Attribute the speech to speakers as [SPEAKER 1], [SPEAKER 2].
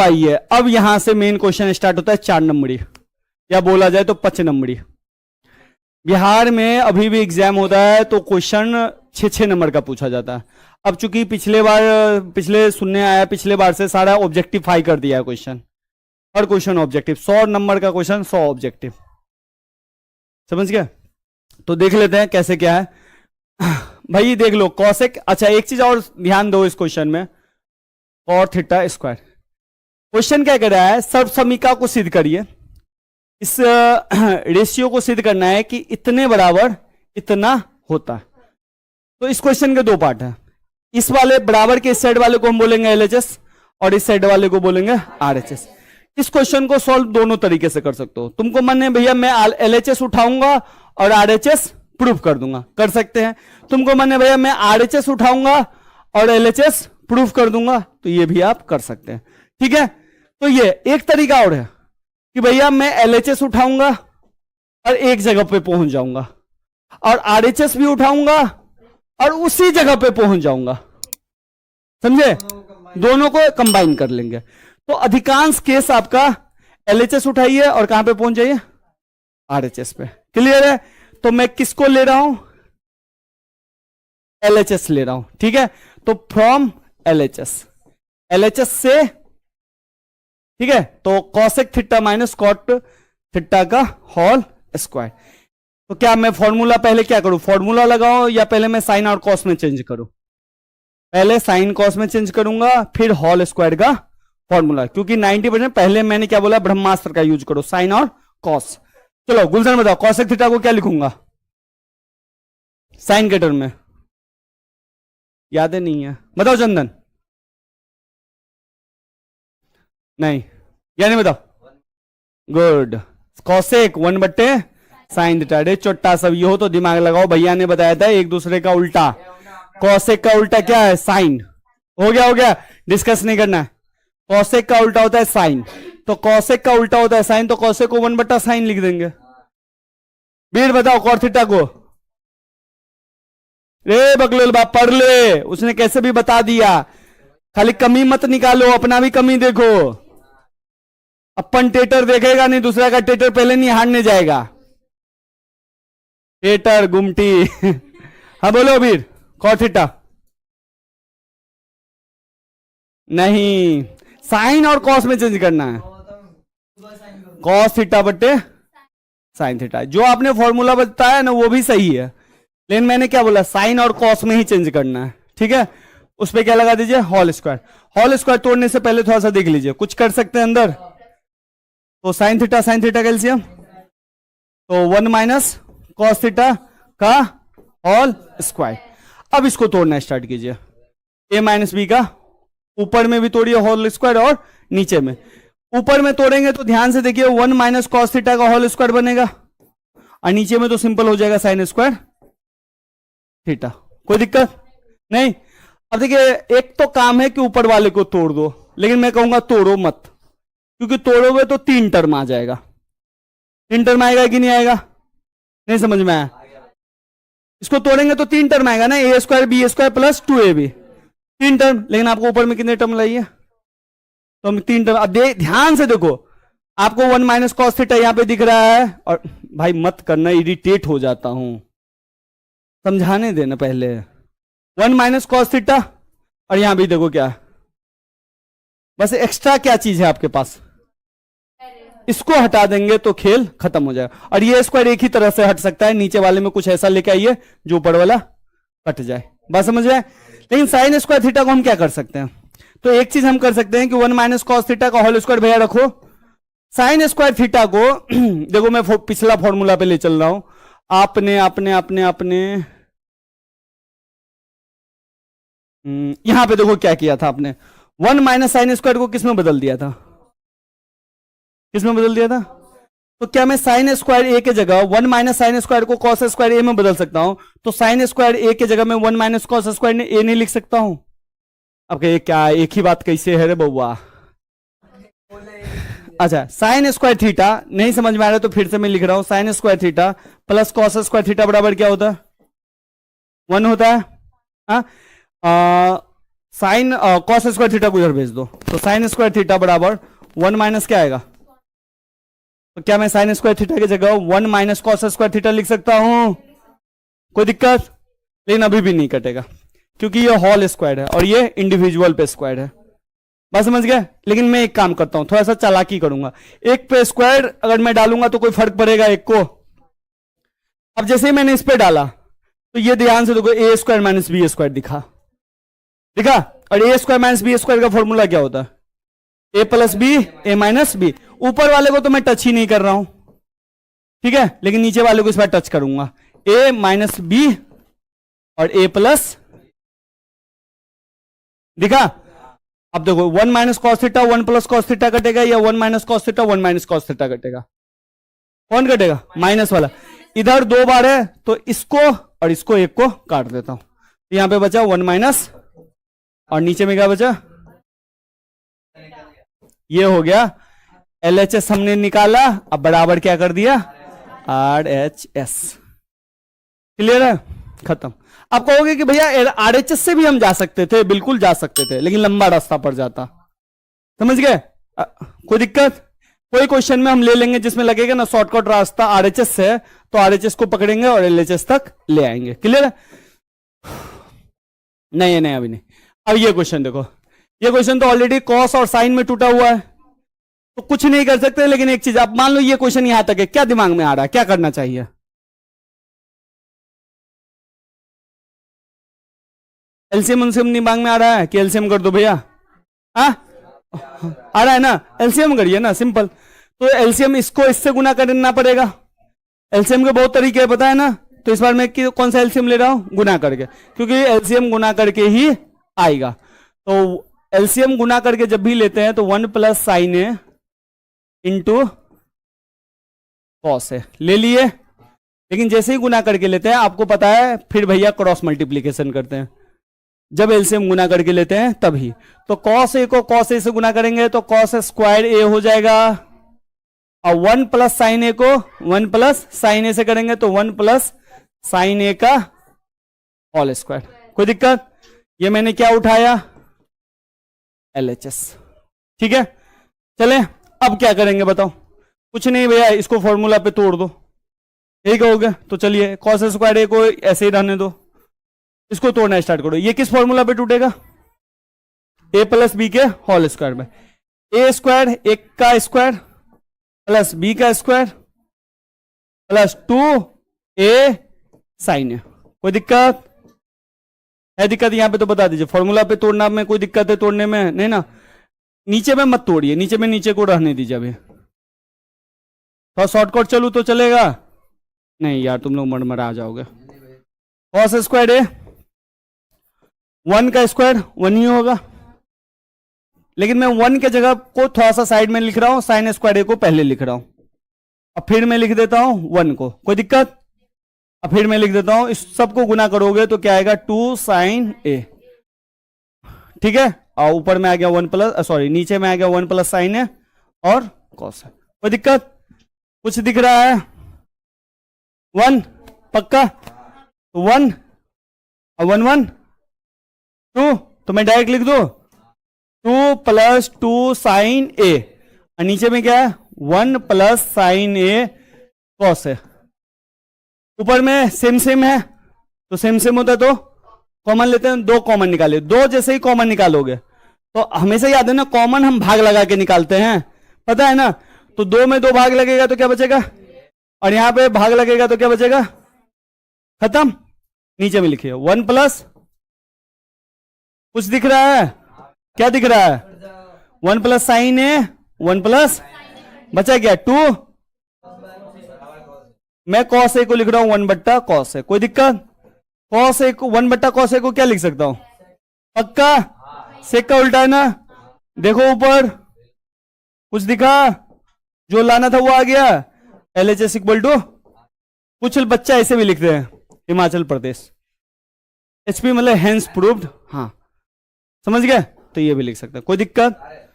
[SPEAKER 1] आइए अब यहां से मेन क्वेश्चन स्टार्ट होता है 4 नंबरी, या बोला जाए तो 5 नंबरी। बिहार में अभी भी एग्जाम होता है तो क्वेश्चन 6-6 नंबर का पूछा जाता है। अब चूंकि पिछले सुनने आया, पिछले बार से सारा ऑब्जेक्टिफाई कर दिया है क्वेश्चन, हर क्वेश्चन ऑब्जेक्टिव, 100 नंबर का क्वेश्चन 100 ऑब्जेक्टिव, समझ गया। तो देख लेते हैं कैसे क्या है। भाई देख लो कॉसेक, अच्छा एक चीज और ध्यान दो इस क्वेश्चन में, cot थीटा स्क्वायर। क्वेश्चन क्या कर रहा है, सर्वसमीका को सिद्ध करिए। इस रेशियो को सिद्ध करना है कि इतने बराबर इतना होता है। तो इस क्वेश्चन के 2 पार्ट है। इस वाले बराबर के इस साइड वाले को हम बोलेंगे एलएचएस और इस साइड वाले को बोलेंगे आरएचएस। इस क्वेश्चन को सॉल्व दोनों तरीके से कर सकते हो। तुमको मन है भैया मैं एलएचएस उठाऊंगा और आरएचएस प्रूव कर दूंगा, कर सकते हैं। तुमको मन है भैया मैं आरएचएस उठाऊंगा और एलएचएस प्रूव कर दूंगा, तो ये भी आप कर सकते हैं, ठीक है। तो ये एक तरीका और है कि भैया मैं एलएचएस उठाऊंगा और एक जगह पे पहुंच जाऊंगा और आरएचएस भी उठाऊंगा और उसी जगह पे पहुंच जाऊंगा, समझे, दोनों को कंबाइन कर लेंगे। तो अधिकांश केस आपका एलएचएस उठाइए और कहां पे पहुंच जाइए, आरएचएस पे। क्लियर है। तो मैं किसको ले रहा हूं, एलएचएस ले रहा हूं, ठीक है। तो फ्रॉम एलएचएस से, ठीक है, तो cosec theta minus cot theta का होल स्क्वायर। तो क्या मैं फॉर्मूला पहले क्या करूं, फॉर्मूला लगाऊं या पहले मैं साइन और कॉस में चेंज करूं, पहले साइन कॉस में चेंज करूंगा फिर होल स्क्वायर का फॉर्मूला, क्योंकि 90% पहले मैंने क्या बोला, ब्रह्मास्त्र का यूज करो, साइन और कॉस। चलो गुलशन बताओ कॉसेक थीटा को क्या लिखूंगा साइन के टर्म में, याद है नहीं है, बताओ चंदन, नहीं यानी बताओ, गुड। Cosec 1/, sine theta. अरे चोट्टा सब ये हो तो दिमाग लगाओ, भैया ने बताया था एक दूसरे का उल्टा, कॉसेक का उल्टा क्या है, साइन। हो गया, डिस्कस नहीं करना है। कॉसेक का उल्टा होता है साइन, तो कॉसेक का उल्टा होता है साइन, तो कॉसेक को 1/, साइन लिख देंगे। बीर बताओ कॉट थीटा को, रे बकलोल बाप पढ़ ले, उसने कैसे भी बता दिया, खाली कमी मत निकालो, अपना भी कमी देखो। अपन टेटर देखेगा नहीं, दूसरा का टेटर पहले नहीं हारने जाएगा, टेटर गुमटी। हाँ बोलो बीर, कॉट थीटा नहीं, साइन और कॉस में चेंज करना है, कॉस थीटा बट्टे साइन थीटा। जो आपने फॉर्मूला बताया ना वो भी सही है, लेकिन मैंने क्या बोला, साइन और कॉस में ही चेंज करना है, ठीक है। उस पर क्या लगा दीजिए, होल स्क्वायर। होल स्क्वायर तोड़ने से पहले थोड़ा सा देख लीजिए, कुछ कर सकते हैं अंदर। तो साइन थीटा का एलसीएम, तो 1 - कॉस थीटा का होल स्क्वायर। अब इसको तोड़ना स्टार्ट कीजिए, a - b का ऊपर में भी तोड़िए होल स्क्वायर और नीचे में। ऊपर में तोड़ेंगे तो ध्यान से देखिए 1 - कॉस थीटा का होल स्क्वायर बनेगा, और नीचे में तो सिंपल हो जाएगा साइन स्क्वायर थीटा। कोई दिक्कत नहीं। अब देखिए एक तो काम है कि ऊपर वाले को तोड़ दो, लेकिन मैं कहूंगा तोड़ो मत, क्योंकि तोड़ोगे तो 3 टर्म आ जाएगा। 3 टर्म आएगा कि नहीं आएगा, नहीं समझ में आया। इसको तोड़ेंगे तो 3 टर्म आएगा ना, a² b² plus 2ab, 3 term. लेकिन आपको ऊपर में कितने टर्म लाइए, तो हम 3 टर्म। अब ध्यान से देखो, आपको 1 - कॉस थीटा यहां पे दिख रहा है, और भाई मत करना, इरिटेट हो जाता हूं, समझाने देना पहले। 1 - कॉस थीटा, और यहां भी देखो क्या, बस एक्स्ट्रा क्या चीज है आपके पास, इसको हटा देंगे तो खेल खत्म हो जाएगा। और ये स्क्वायर एक ही तरह से हट सकता है, नीचे वाले में कुछ ऐसा लेके आइए जो ऊपर वाला कट जाए, बात समझ में। लेकिन साइन स्क्वायर थीटा को हम क्या कर सकते हैं, तो एक चीज हम कर सकते हैं कि 1 - कॉस थीटा का होल स्क्वायर भैया रखो। साइन स्क्वायर थीटा को देखो मैं पिछला फॉर्मूला पे ले चल रहा हूं, आपने यहां पे देखो क्या किया था आपने, 1 - साइन स्क्वायर को किसमें बदल दिया था, किसमें बदल दिया था। तो क्या मैं साइन स्क्वायर ए के जगह 1 - साइन स्क्वायर को कॉस स्क्वायर ए में बदल सकता हूं, तो साइन स्क्वायर ए के जगह में 1 - कॉस स्क्वायर ए नहीं लिख सकता हूं। अब क्या एक ही बात कैसे है रे बउआ। अच्छा साइन स्क्वायर थीटा नहीं समझ में आ रहा तो फिर से मैं लिख रहा हूं, sine square theta plus cos square theta बराबर क्या होता है, 1 होता है। साइन कॉस स्क्वायर थीटा को इधर भेज दो, तो साइन स्क्वायर थीटा बराबर 1 माइनस क्या आएगा, तो क्या मैं साइन स्क्वायर थीटा की जगह 1 माइनस कॉस स्क्वायर थीटा लिख सकता हूं? कोई दिक्कत? लेकिन अभी भी नहीं कटेगा क्योंकि ये होल स्क्वायर है और ये इंडिविजुअल पे स्क्वायर है। बस समझ गए? लेकिन मैं एक काम करता हूं, थोड़ा सा चालाकी करूंगा। एक पे स्क्वायर अगर मैं डालूंगा तो कोई फर्क पड़ेगा एक को? अब जैसे ही मैंने इस पे डाला तो ये ध्यान से देखो, ए स्क्वायर माइनस बी स्क्वायर दिखा। और ए स्क्वायर माइनस बी स्क्वायर का फॉर्मूला क्या होता है? ए प्लस बी ए माइनस बी। ऊपर वाले को तो मैं टच ही नहीं कर रहा हूं, ठीक है, लेकिन नीचे वाले को इस बार टच करूंगा। ए माइनस बी और ए प्लस, दिखा? अब देखो 1 minus cos theta 1 plus cos theta कटेगा, या 1 minus cos theta 1 minus cos theta कटेगा? कौन कटेगा? माइनस वाला। इधर 2 बार है तो इसको और इसको एक को काट देता हूं, तो यहां पे बचा 1 माइनस और नीचे में क्या बचा? ये हो गया LHS हमने निकाला। अब बराबर क्या कर दिया? RHS। क्लियर है? खत्म। आप कहोगे कि भैया RHS से भी हम जा सकते थे, बिल्कुल जा सकते थे, लेकिन लंबा रास्ता पड़ जाता। समझ गए? कोई दिक्कत? कोई क्वेश्चन में हम ले लेंगे जिसमें लगेगा ना शॉर्टकट रास्ता RHS से, तो RHS को पकड़ेंगे और LHS तक ले आएंगे। क्लियर है? नहीं नहीं, अभी नहीं। अब ये क्वेश्चन देखो, ये क्वेश्चन तो ऑलरेडी कॉस और साइन में टूटा हुआ है, तो कुछ नहीं कर सकते। लेकिन एक चीज, आप मान लो ये क्वेश्चन यहां तक है, क्या दिमाग में आ रहा है, क्या करना चाहिए? एलसीएम उनसीएम दिमाग में आ रहा है कि एलसीएम कर दो भैया? आ रहा है ना? एलसीएम करिए ना, सिंपल। तो एलसीएम इसको इससे गुना करना पड़ेगा। एलसीएम के बहुत तरीके पता है ना, तो इस बार मैं कौन सा एलसीएम ले रहा हूं? गुना करके, क्योंकि एलसीएम गुना करके ही आएगा। तो एलसीएम गुना करके जब भी लेते हैं तो 1 plus sign A into cos A ले लिए। लेकिन जैसे ही गुना करके लेते हैं, आपको पता है फिर भैया क्रॉस मल्टीप्लीकेशन करते हैं। जब एलसीएम गुना करके लेते हैं तभी। तो कॉस ए को कॉस ए से गुना करेंगे तो कॉस स्क्वायर ए हो जाएगा, और 1 प्लस साइन ए को 1 प्लस साइन ए से करेंगे तो 1 प्लस साइन ए का होल स्क्वायर। कोई दिक्कत? ये मैंने क्या उठाया? LHS। ठीक है, चले अब क्या करेंगे बताओ? कुछ नहीं भैया, इसको फॉर्मूला पे तोड़ दो, यही कहोगे। तो चलिए कॉस स्क्वायर ए को ऐसे ही रहने दो, इसको तोड़ना स्टार्ट करो। ये किस फॉर्मूला पे टूटेगा? ए प्लस बी के होल स्क्वायर में। ए स्क्वायर एक का स्क्वायर प्लस बी का स्क्वायर प्लस 2a साइन ए। कोई दिक्कत है? दिक्कत यहां पे तो बता दीजिए। फॉर्मूला पे तोड़ना में कोई दिक्कत है तोड़ने में? नहीं ना? नीचे में मत तोड़िए, नीचे में नीचे को रहने दीजिए। अभी थोड़ा शॉर्टकट चलू तो चलेगा? नहीं यार, तुम लोग मरमरा जाओगे। कॉस स्क्वायर ए 1 का स्क्वायर 1 ही होगा, लेकिन मैं 1 के जगह को थोड़ा सा साइड में लिख रहा हूं, साइन स्क्वायर ए को पहले लिख रहा हूं, और फिर मैं लिख देता हूं 1 को। कोई दिक्कत? अब फिर मैं लिख देता हूं, इस सबको गुना करोगे तो क्या आएगा? 2 साइन ए। ठीक है, और ऊपर में आ गया 1 प्लस, सॉरी नीचे में आ गया 1 प्लस साइन ए और कॉस। कोई दिक्कत? कुछ दिख रहा है? 1 पक्का? तो 1 और 1 1 2, तो मैं डायरेक्ट लिख दो 2 प्लस 2 साइन ए, और नीचे में क्या है? 1 प्लस साइन ए कॉस है। ऊपर में सेम सेम है, तो सेम सेम होता है तो कॉमन लेते हैं, 2 कॉमन निकाले। 2 जैसे ही कॉमन निकालोगे तो हमेशा याद है ना, कॉमन हम भाग लगा के निकालते हैं, पता है ना? तो 2 में 2 भाग लगेगा तो क्या बचेगा, और यहां पे भाग लगेगा तो क्या बचेगा? खत्म। नीचे में लिखिए 1 प्लस, कुछ दिख रहा है? क्या दिख रहा है? 1 प्लस साइन ए 1 प्लस, बचा क्या? 2। मैं कॉस ए को लिख रहा हूं 1 बट्टा कॉस ए। कोई दिक्कत? कॉस ए को 1 बट्टा कॉस ए को क्या लिख सकता हूं? पक्का? सेक का उल्टा है ना? देखो ऊपर कुछ दिखा? जो लाना था वो आ गया। LHS इक्वल टू, कुछ बच्चा ऐसे भी लिखते हैं, हिमाचल प्रदेश। HP मतलब हैंस प्रूव्ड। हाँ समझ गए? तो ये भी लिख सकते हैं, कोई दिक्कत?